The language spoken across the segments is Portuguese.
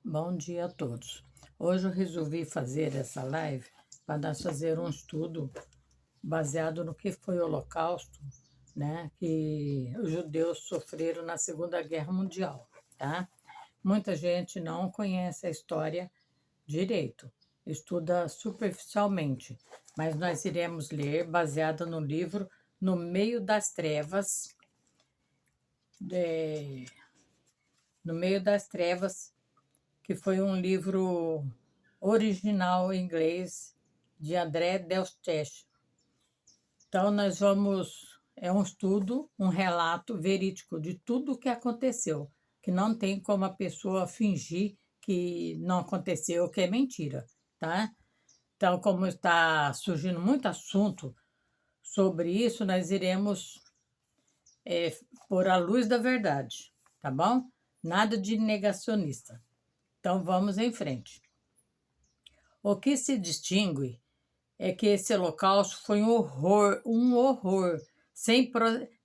Bom dia a todos. Hoje eu resolvi fazer essa live para nós fazer um estudo baseado no que foi o Holocausto, né, que os judeus sofreram na Segunda Guerra Mundial, tá? Muita gente não conhece a história direito, estuda superficialmente, mas nós iremos ler baseado no livro No Meio das Trevas, No Meio das Trevas, que foi um livro original em inglês de André Delstech. Então, é um estudo, um relato verídico de tudo o que aconteceu, que não tem como a pessoa fingir que não aconteceu, que é mentira, tá? Então, como está surgindo muito assunto sobre isso, nós iremos pôr a luz da verdade, tá bom? Nada de negacionista. Então, vamos em frente. O que se distingue é que esse holocausto foi um horror sem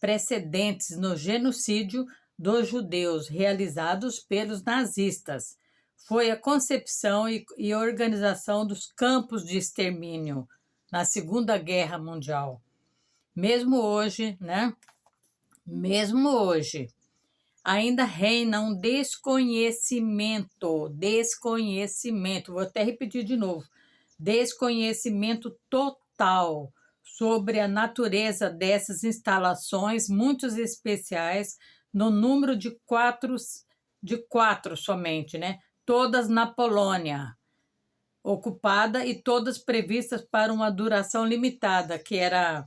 precedentes no genocídio dos judeus realizados pelos nazistas. Foi a concepção e organização dos campos de extermínio na Segunda Guerra Mundial. Mesmo hoje, né? Mesmo hoje, ainda reina um desconhecimento, vou até repetir de novo, desconhecimento total sobre a natureza dessas instalações muito especiais, no número de quatro somente, né? Todas na Polônia ocupada e todas previstas para uma duração limitada, que era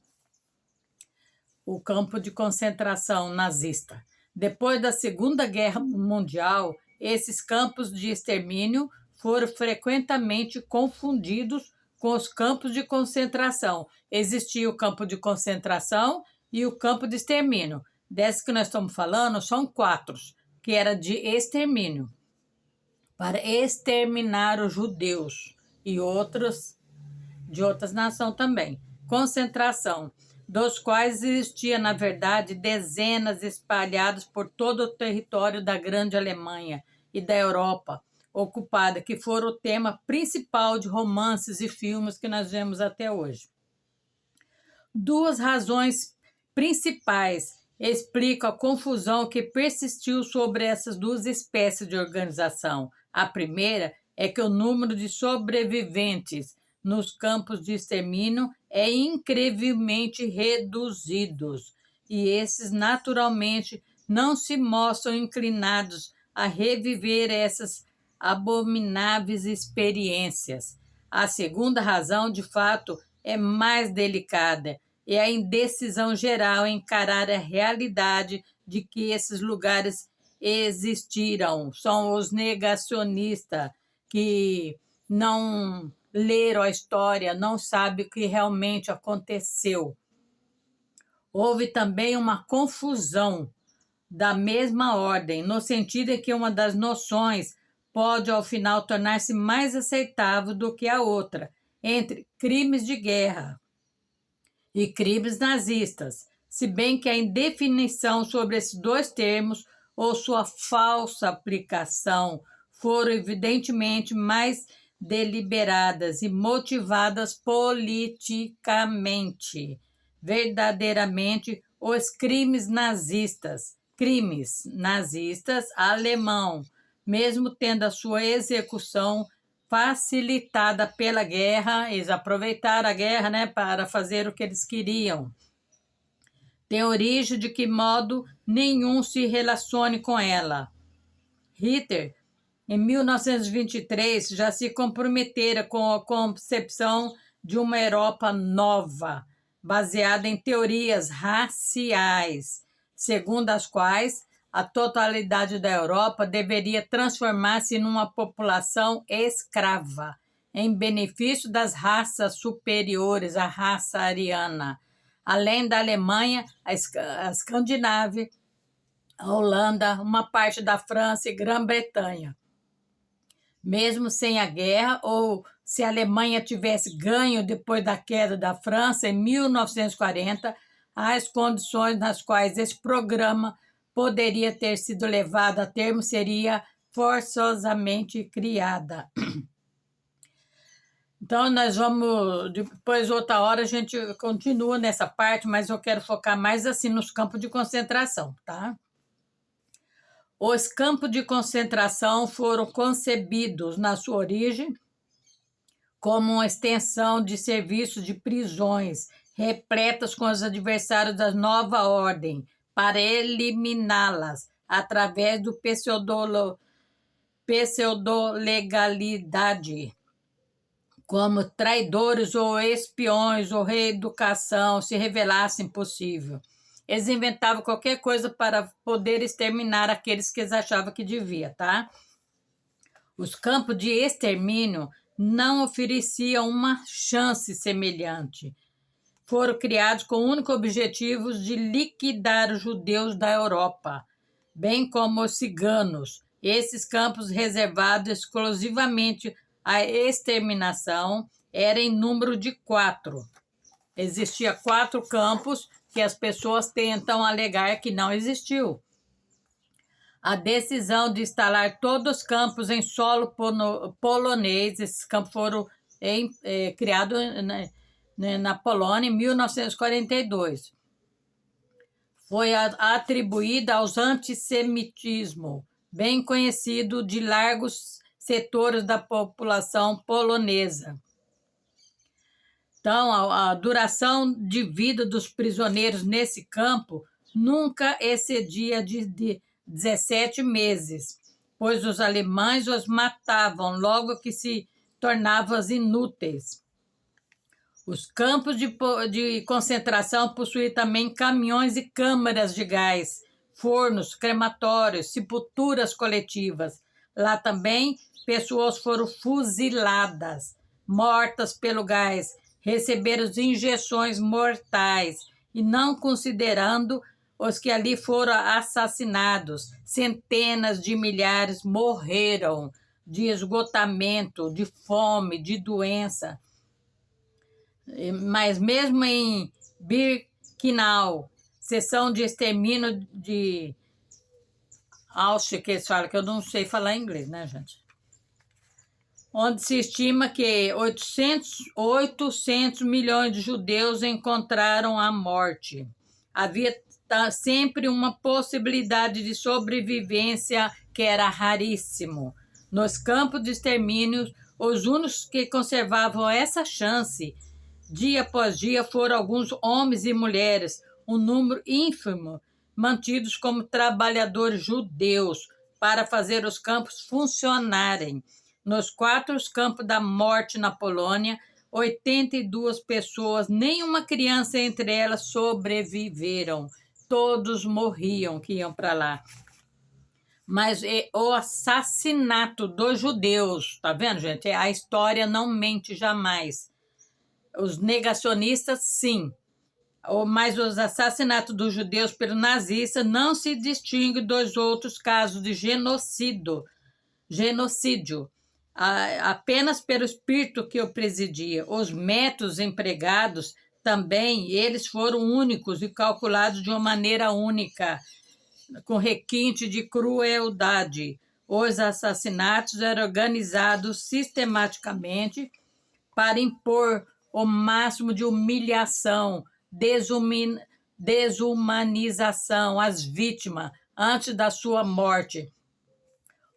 o campo de concentração nazista. Depois da Segunda Guerra Mundial, esses campos de extermínio foram frequentemente confundidos com os campos de concentração. Existia o campo de concentração e o campo de extermínio. Desses que nós estamos falando, são 4, que era de extermínio, para exterminar os judeus e outros de outras nações também. Concentração, dos quais existia, na verdade, dezenas espalhadas por todo o território da Grande Alemanha e da Europa ocupada, que foram o tema principal de romances e filmes que nós vemos até hoje. 2 razões principais explicam a confusão que persistiu sobre essas 2 espécies de organização. A primeira é que o número de sobreviventes nos campos de extermínio é incrivelmente reduzidos, e esses naturalmente não se mostram inclinados a reviver essas abomináveis experiências. A segunda razão, de fato, é mais delicada, é a indecisão geral em encarar a realidade de que esses lugares existiram. São os negacionistas que não leram a história, não sabem o que realmente aconteceu. Houve também uma confusão da mesma ordem, no sentido em que uma das noções pode, ao final, tornar-se mais aceitável do que a outra, entre crimes de guerra e crimes nazistas, se bem que a indefinição sobre esses 2 termos ou sua falsa aplicação foram evidentemente mais deliberadas e motivadas politicamente. Verdadeiramente, os crimes nazistas alemão, mesmo tendo a sua execução facilitada pela guerra, eles aproveitaram a guerra, né, para fazer o que eles queriam. Tem origem de que modo nenhum se relacione com ela. Hitler, em 1923, já se comprometera com a concepção de uma Europa nova, baseada em teorias raciais, segundo as quais a totalidade da Europa deveria transformar-se numa população escrava, em benefício das raças superiores à raça ariana. Além da Alemanha, a Escandinávia, a Holanda, uma parte da França e Grã-Bretanha. Mesmo sem a guerra, ou se a Alemanha tivesse ganho depois da queda da França em 1940, as condições nas quais esse programa poderia ter sido levado a termo seria forçosamente criada. Então, nós vamos, depois, outra hora, a gente continua nessa parte, mas eu quero focar mais assim nos campos de concentração, tá? Os campos de concentração foram concebidos na sua origem como uma extensão de serviços de prisões repletas com os adversários da nova ordem, para eliminá-las através do pseudolegalidade, como traidores ou espiões ou reeducação, se revelasse impossível. Eles inventavam qualquer coisa para poder exterminar aqueles que eles achavam que devia, tá? Os campos de extermínio não ofereciam uma chance semelhante. Foram criados com o único objetivo de liquidar os judeus da Europa, bem como os ciganos. Esses campos reservados exclusivamente à exterminação eram em número de 4. Existia 4 campos que as pessoas tentam alegar que não existiu. A decisão de instalar todos os campos em solo polonês, esses campos foram criados na Polônia em 1942, foi atribuída aos antissemitismo, bem conhecido de largos setores da população polonesa. Então, a duração de vida dos prisioneiros nesse campo nunca excedia de 17 meses, pois os alemães os matavam logo que se tornavam inúteis. Os campos de concentração possuíam também caminhões e câmaras de gás, fornos, crematórios, sepulturas coletivas. Lá também, pessoas foram fuziladas, mortas pelo gás, receberam injeções mortais, e não considerando os que ali foram assassinados, centenas de milhares morreram de esgotamento, de fome, de doença. Mas mesmo em Birkenau, seção de extermínio de Auschwitz, que eles falam, que eu não sei falar inglês, né, gente? Onde se estima que 800 milhões de judeus encontraram a morte. Havia sempre uma possibilidade de sobrevivência que era raríssimo. Nos campos de extermínio, os únicos que conservavam essa chance, dia após dia, foram alguns homens e mulheres, um número ínfimo, mantidos como trabalhadores judeus para fazer os campos funcionarem. Nos 4 campos da morte na Polônia, 82 pessoas, nenhuma criança entre elas, sobreviveram. Todos morriam que iam para lá. Mas o assassinato dos judeus, tá vendo, gente? A história não mente jamais. Os negacionistas, sim. Mas os assassinatos dos judeus pelos nazistas não se distinguem dos outros casos de genocídio, apenas pelo espírito que o presidia. Os métodos empregados também, eles foram únicos e calculados de uma maneira única, com requinte de crueldade. Os assassinatos eram organizados sistematicamente para impor o máximo de humilhação, desumanização às vítimas antes da sua morte.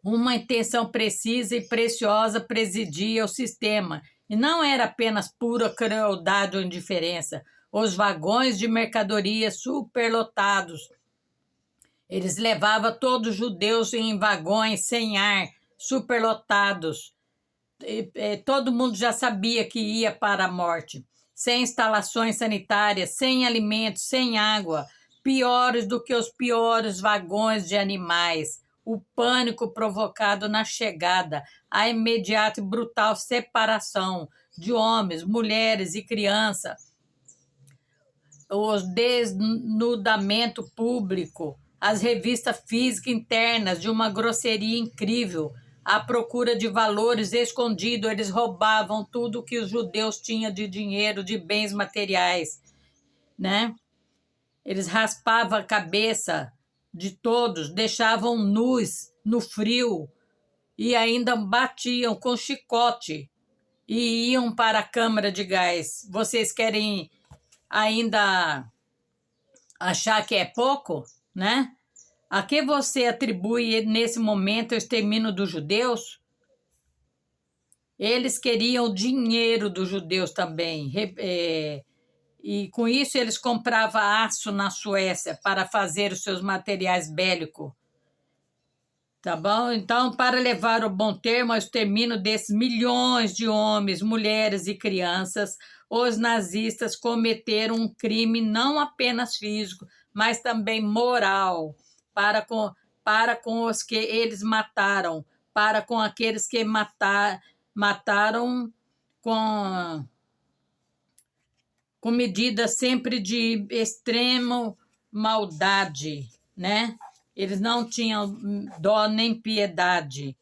Uma intenção precisa e preciosa presidia o sistema, e não era apenas pura crueldade ou indiferença. Os vagões de mercadoria superlotados, eles levavam todos os judeus em vagões sem ar, superlotados. Todo mundo já sabia que ia para a morte, sem instalações sanitárias, sem alimentos, sem água, piores do que os piores vagões de animais. O pânico provocado na chegada, a imediata e brutal separação de homens, mulheres e crianças, o desnudamento público, as revistas físicas internas de uma grosseria incrível, à procura de valores escondidos, eles roubavam tudo que os judeus tinham de dinheiro, de bens materiais, né? Eles raspavam a cabeça de todos, deixavam nus no frio, e ainda batiam com chicote e iam para a câmara de gás. Vocês querem ainda achar que é pouco, né? A que você atribui nesse momento o extermínio dos judeus? Eles queriam o dinheiro dos judeus também. E com isso eles compravam aço na Suécia para fazer os seus materiais bélicos. Tá bom? Então, para levar o bom termo ao extermínio desses milhões de homens, mulheres e crianças, os nazistas cometeram um crime não apenas físico, mas também moral para com os que eles mataram, para com aqueles que mataram com medidas sempre de extrema maldade, né? Eles não tinham dó nem piedade.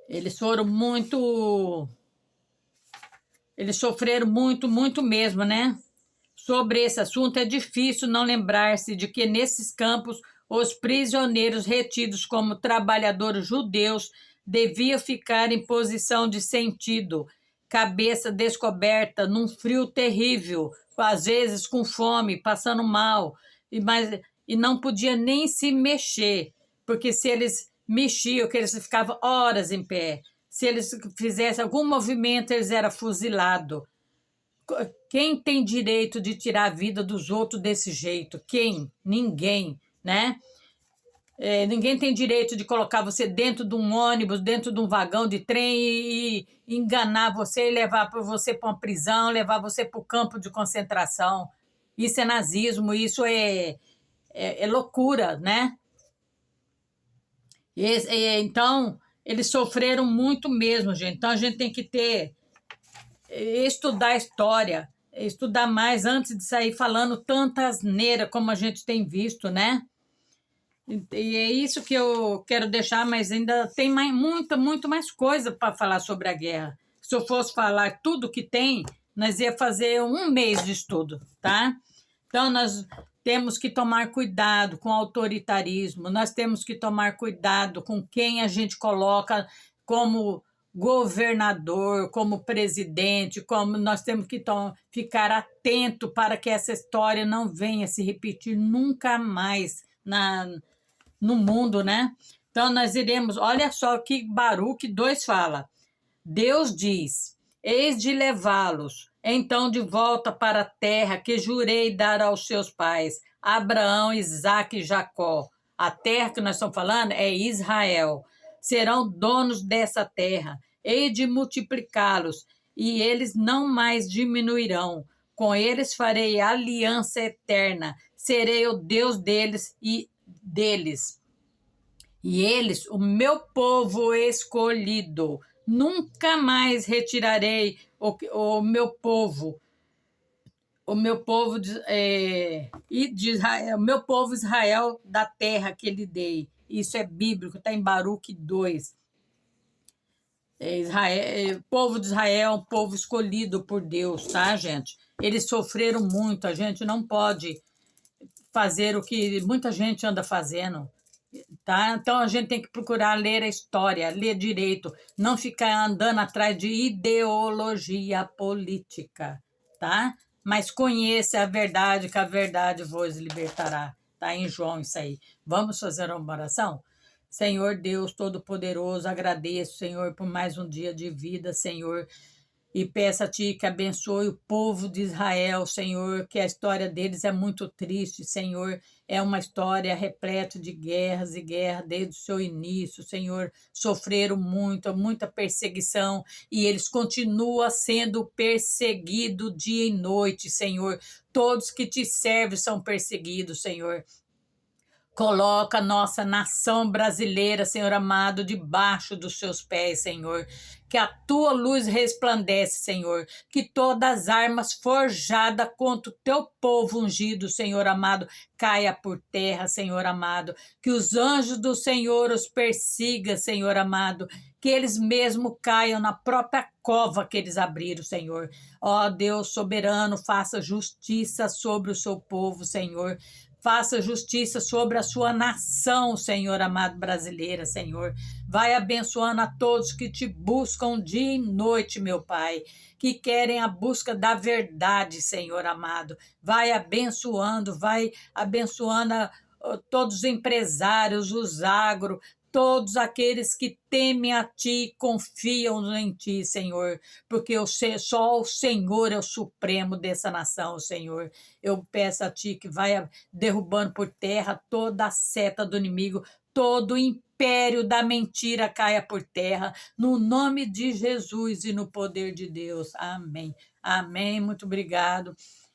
Eles foram muito... Eles sofreram muito, muito mesmo, né? Sobre esse assunto, é difícil não lembrar-se de que nesses campos os prisioneiros retidos como trabalhadores judeus deviam ficar em posição de sentido, cabeça descoberta, num frio terrível, às vezes com fome, passando mal, e não podia nem se mexer, porque se eles mexiam, que eles ficavam horas em pé. Se eles fizessem algum movimento, eles eram fuzilados. Quem tem direito de tirar a vida dos outros desse jeito? Quem? Ninguém, né? Ninguém tem direito de colocar você dentro de um ônibus, dentro de um vagão de trem e enganar você, e levar você para uma prisão, levar você para o campo de concentração. Isso é nazismo, isso é loucura, né? Então, eles sofreram muito mesmo, gente. Então, a gente tem que estudar a história, estudar mais antes de sair falando tanta asneira como a gente tem visto, né? E é isso que eu quero deixar, mas ainda tem muito mais coisa para falar sobre a guerra. Se eu fosse falar tudo que tem, nós ia fazer um mês de estudo, tá? Então, nós temos que tomar cuidado com o autoritarismo, nós temos que tomar cuidado com quem a gente coloca como governador, como presidente, como nós temos que ficar atento para que essa história não venha se repetir nunca mais no mundo, né? Então, nós iremos, olha só o que Baruque 2 fala. Deus diz, eis de levá-los, então de volta para a terra que jurei dar aos seus pais, Abraão, Isaque e Jacó. A terra que nós estamos falando é Israel. Serão donos dessa terra, hei de multiplicá-los, e eles não mais diminuirão. Com eles farei aliança eterna, serei o Deus deles e deles. E eles, o meu povo escolhido, nunca mais retirarei o meu povo de Israel, o meu povo Israel da terra que lhe dei. Isso é bíblico, está em Baruque 2. O povo de Israel é um povo escolhido por Deus, tá, gente? Eles sofreram muito, a gente não pode fazer o que muita gente anda fazendo, tá? Então a gente tem que procurar ler a história, ler direito, não ficar andando atrás de ideologia política, tá? Mas conheça a verdade, que a verdade vos libertará. Tá em João isso aí. Vamos fazer uma oração? Senhor Deus Todo-Poderoso, agradeço, Senhor, por mais um dia de vida, Senhor, e peço a Ti que abençoe o povo de Israel, Senhor, que a história deles é muito triste, Senhor, é uma história repleta de guerras e guerras desde o seu início, Senhor, sofreram muita perseguição e eles continuam sendo perseguidos dia e noite, Senhor, todos que Te servem são perseguidos, Senhor. Coloca a nossa nação brasileira, Senhor amado, debaixo dos seus pés, Senhor. Que a tua luz resplandece, Senhor. Que todas as armas forjadas contra o teu povo ungido, Senhor amado, caia por terra, Senhor amado. Que os anjos do Senhor os persiga, Senhor amado. Que eles mesmo caiam na própria cova que eles abriram, Senhor. Ó Deus soberano, faça justiça sobre o seu povo, Senhor. Faça justiça sobre a sua nação, Senhor amado, brasileira, Senhor. Vai abençoando a todos que te buscam dia e noite, meu Pai, que querem a busca da verdade, Senhor amado. Vai abençoando todos os empresários, os agro, todos aqueles que temem a Ti, confiam em Ti, Senhor, porque só o Senhor é o supremo dessa nação, Senhor. Eu peço a Ti que vai derrubando por terra toda a seta do inimigo, todo o império da mentira caia por terra, no nome de Jesus e no poder de Deus. Amém. Amém. Muito obrigado.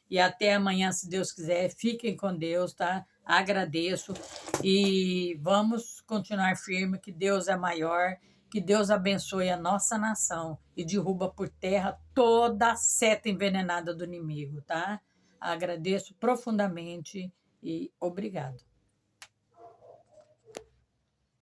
E até amanhã, se Deus quiser. Fiquem com Deus, tá? Agradeço. E vamos continuar firme, que Deus é maior, que Deus abençoe a nossa nação e derruba por terra toda a seta envenenada do inimigo, tá? Agradeço profundamente e obrigado.